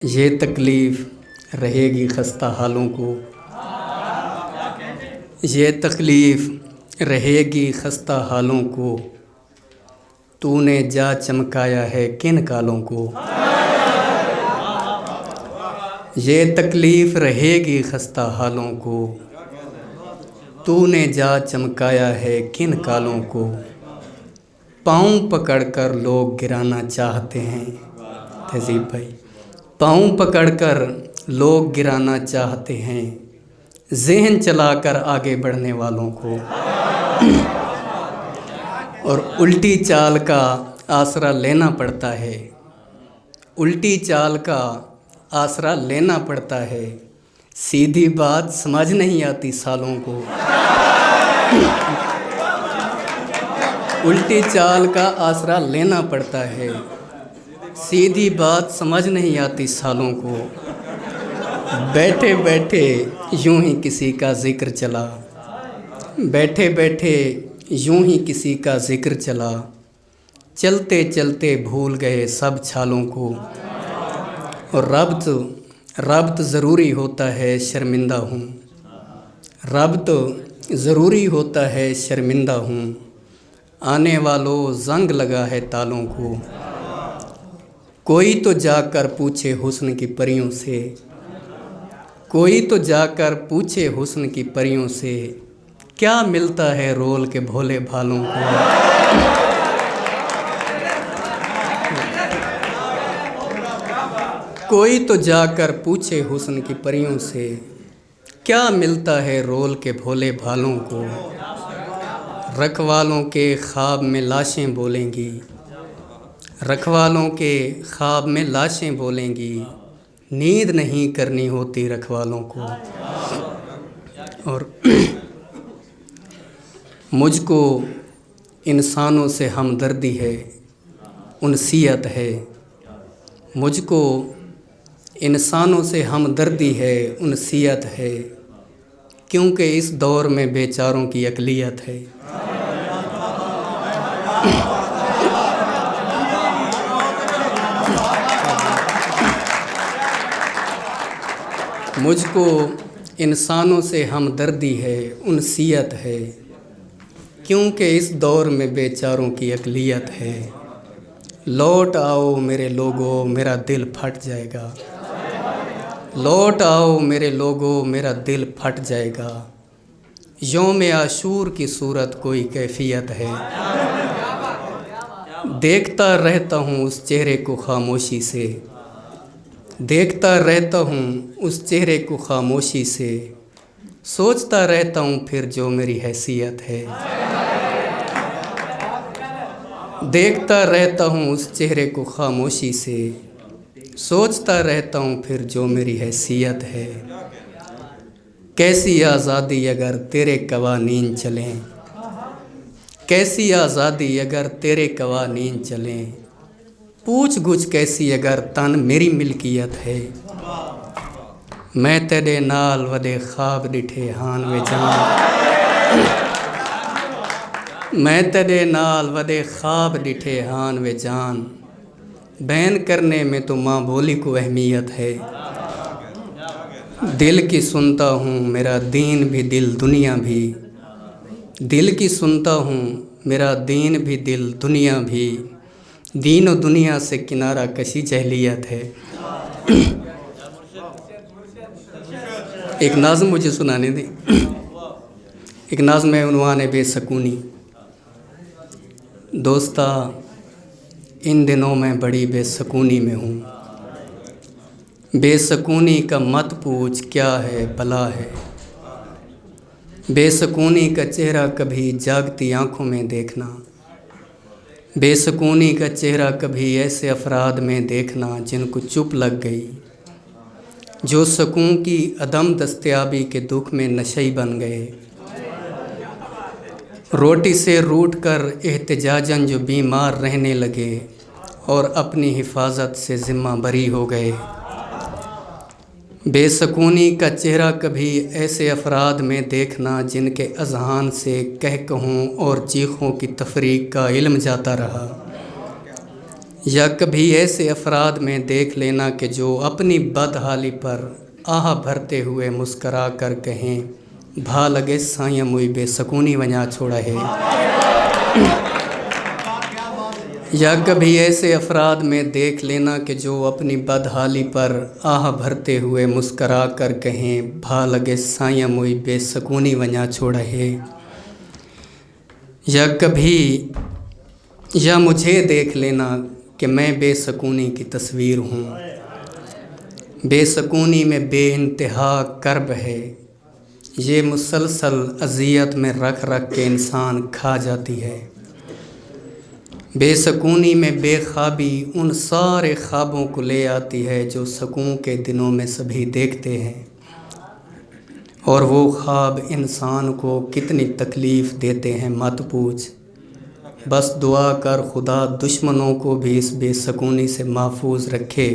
یہ تکلیف رہے گی خستہ حالوں کو، یہ تکلیف رہے گی خستہ حالوں کو، تو نے جا چمکایا ہے کن کالوں کو۔ یہ تکلیف رہے گی خستہ حالوں کو، تو نے جا چمکایا ہے کن کالوں کو۔ پاؤں پکڑ کر لوگ گرانا چاہتے ہیں، تہذیب بھائی، پاؤں پکڑ کر لوگ گرانا چاہتے ہیں، ذہن چلا کر آگے بڑھنے والوں کو، اور الٹی چال کا آسرا لینا پڑتا ہے، الٹی چال کا آسرا لینا پڑتا ہے، سیدھی بات سمجھ نہیں آتی سالوں کو۔ الٹی چال کا آسرا لینا پڑتا ہے، سیدھی بات سمجھ نہیں آتی سالوں کو۔ بیٹھے بیٹھے یوں ہی کسی کا ذکر چلا، بیٹھے بیٹھے یوں ہی کسی کا ذکر چلا، چلتے چلتے بھول گئے سب چھالوں کو۔ اور ربط ضروری ہوتا ہے شرمندہ ہوں، ربط ضروری ہوتا ہے شرمندہ ہوں، آنے والوں زنگ لگا ہے تالوں کو۔ کوئی تو جا کر پوچھے حسن کی پریوں سے، کوئی تو جا کر پوچھے حسن کی پریوں سے، کیا ملتا ہے رول کے بھولے بھالوں کو۔ کوئی تو جا کر پوچھے حسن کی پریوں سے، کیا ملتا ہے رول کے بھولے بھالوں کو۔ رکھوالوں کے خواب میں لاشیں بولیں گی، رکھوالوں کے خواب میں لاشیں بولیں گی، نیند نہیں کرنی ہوتی رکھوالوں کو۔ اور مجھ کو انسانوں سے ہمدردی ہے، انسیت ہے، مجھ کو انسانوں سے ہمدردی ہے، انسیت ہے، کیونکہ اس دور میں بیچاروں کی اقلیت ہے۔ مجھ کو انسانوں سے ہمدردی ہے، انسیت ہے، کیونکہ اس دور میں بیچاروں کی اقلیت ہے۔ لوٹ آؤ میرے لوگو میرا دل پھٹ جائے گا، لوٹ آؤ میرے لوگو میرا دل پھٹ جائے گا، یوم عاشور کی صورت کوئی کیفیت ہے۔ دیکھتا رہتا ہوں اس چہرے کو خاموشی سے، دیکھتا رہتا ہوں اس چہرے کو خاموشی سے، سوچتا رہتا ہوں پھر جو میری حیثیت ہے۔ دیکھتا رہتا ہوں اس چہرے کو خاموشی سے، سوچتا رہتا ہوں پھر جو میری حیثیت ہے۔ کیسی آزادی اگر تیرے قوانین چلیں، کیسی آزادی اگر تیرے قوانین چلیں، پوچھ گچھ کیسی اگر تن میری ملکیت ہے۔ میں تیرے نال ودے خواب ڈٹھے ہان وے جان، میں تیرے نال ودے خواب ڈٹھے ہان وے جان، بین کرنے میں تو ماں بولی کو اہمیت ہے۔ دل کی سنتا ہوں میرا دین بھی دل دنیا بھی، دل کی سنتا ہوں میرا دین بھی دل دنیا بھی، دین و دنیا سے کنارہ کشی جہلیت ہے۔ ایک نظم مجھے سنانے دیں، ایک نظم ہے، عنوان ہے بے سکونی۔ دوستا ان دنوں میں بڑی بے سکونی میں ہوں، بے سکونی کا مت پوچھ کیا ہے بلا ہے، بے سکونی کا چہرہ کبھی جاگتی آنکھوں میں دیکھنا، بے سکونی کا چہرہ کبھی ایسے افراد میں دیکھنا جن کو چپ لگ گئی، جو سکون کی عدم دستیابی کے دکھ میں نشئی بن گئے، روٹی سے روٹ کر احتجاجاً جو بیمار رہنے لگے اور اپنی حفاظت سے ذمہ بری ہو گئے۔ بے سکونی کا چہرہ کبھی ایسے افراد میں دیکھنا جن کے اذہان سے کہوں اور چیخوں کی تفریق کا علم جاتا رہا، یا کبھی ایسے افراد میں دیکھ لینا کہ جو اپنی بدحالی پر آہ بھرتے ہوئے مسکرا کر کہیں بھا لگے سائیں موئی بے سکونی ونجا چھوڑا ہے۔ یا کبھی ایسے افراد میں دیکھ لینا کہ جو اپنی بدحالی پر آہ بھرتے ہوئے مسکرا کر کہیں بھا لگے سائیں موئی بے سکونی ونجا چھوڑا ہے۔ یا مجھے دیکھ لینا کہ میں بے سکونی کی تصویر ہوں، بے سکونی میں بے انتہا کرب ہے، یہ مسلسل اذیت میں رکھ رکھ کے انسان کھا جاتی ہے۔ بے سکونی میں بے خوابی ان سارے خوابوں کو لے آتی ہے جو سکون کے دنوں میں سبھی دیکھتے ہیں، اور وہ خواب انسان کو کتنی تکلیف دیتے ہیں مت پوچھ۔ بس دعا کر خدا دشمنوں کو بھی اس بے سکونی سے محفوظ رکھے۔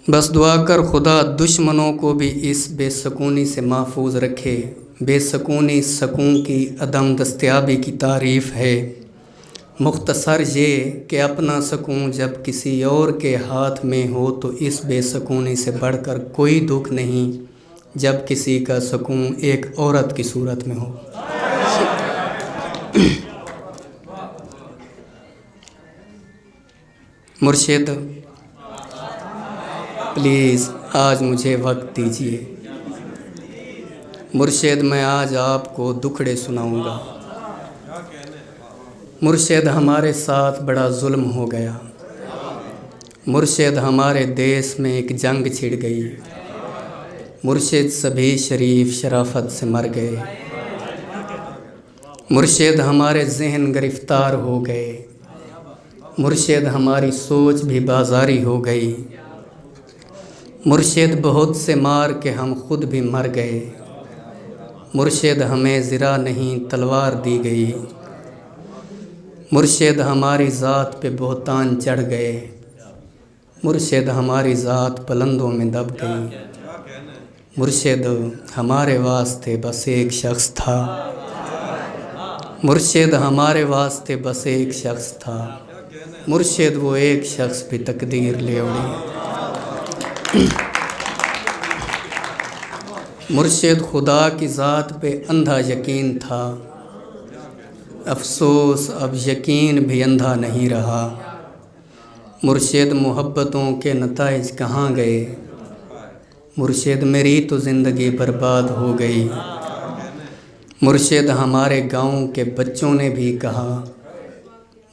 بس دعا کر خدا دشمنوں کو بھی اس بے سکونی سے محفوظ رکھے۔ بے سکونی سکون کی عدم دستیابی کی تعریف ہے، مختصر یہ کہ اپنا سکون جب کسی اور کے ہاتھ میں ہو تو اس بے سکونی سے بڑھ کر کوئی دکھ نہیں جب کسی کا سکون ایک عورت کی صورت میں ہو۔ مرشد پلیز آج مجھے وقت دیجیے۔ مرشد میں آج آپ کو دکھڑے سناؤں گا۔ مرشد ہمارے ساتھ بڑا ظلم ہو گیا، مرشد ہمارے دیس میں ایک جنگ چھڑ گئی، مرشد سبھی شریف شرافت سے مر گئے، مرشد ہمارے ذہن گرفتار ہو گئے، مرشد ہماری سوچ بھی بازاری ہو گئی، مرشد بہت سے مار کے ہم خود بھی مر گئے، مرشد ہمیں زرہ نہیں تلوار دی گئی، مرشد ہماری ذات پہ بہتان چڑھ گئے، مرشد ہماری ذات پلندوں میں دب گئی، مرشد ہمارے واسطے بس ایک شخص تھا، مرشد ہمارے واسطے بس ایک شخص تھا، مرشد وہ ایک شخص بھی تقدیر لے اڑی۔ مرشد خدا کی ذات پہ اندھا یقین تھا، افسوس اب یقین بھی اندھا نہیں رہا، مرشد محبتوں کے نتائج کہاں گئے، مرشد میری تو زندگی برباد ہو گئی، مرشد ہمارے گاؤں کے بچوں نے بھی کہا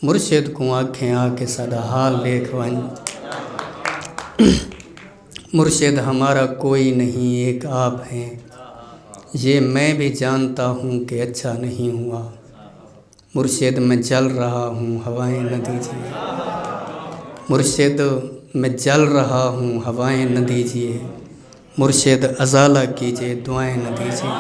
مرشد کو آنکھیں آ کے سدا حال دیکھ ون، مرشد ہمارا کوئی نہیں ایک آپ ہیں، یہ میں بھی جانتا ہوں کہ اچھا نہیں ہوا، مرشد میں جل رہا ہوں ہوائیں نہ دیجیے، مرشد میں جل رہا ہوں ہوائیں نہ دیجیے، مرشد ازالہ کیجیے دعائیں نہ دیجیے۔